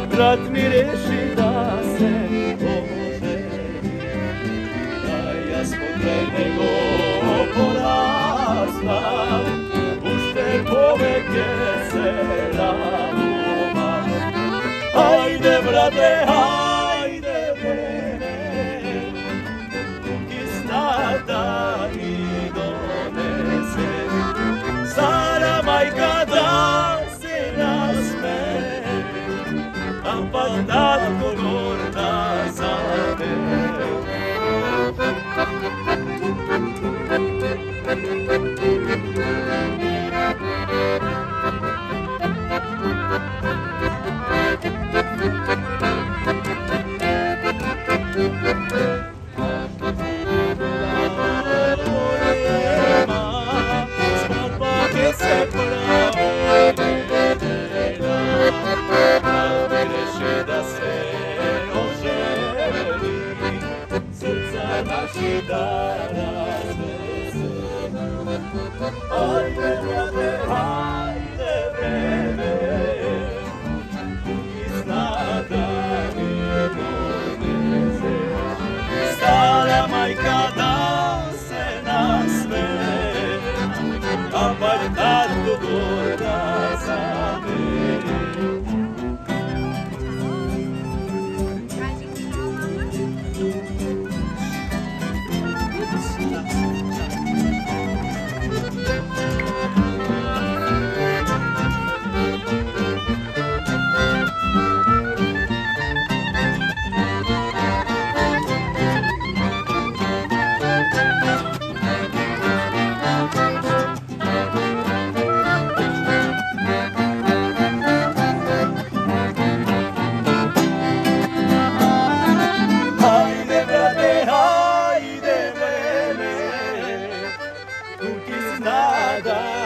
Brat mi reši da se oženi, da ja spokraj nego porastam, ušte poveke se raduma. Hajde brate, hajde vreme, kuki zna da mi donese, stara majka da se nasme, ampak tatko gorda zame. Hajde brate, hajde vreme, kuki zna da mi donese, stara majka da se nasme, ampak tatko gorda zame. Nada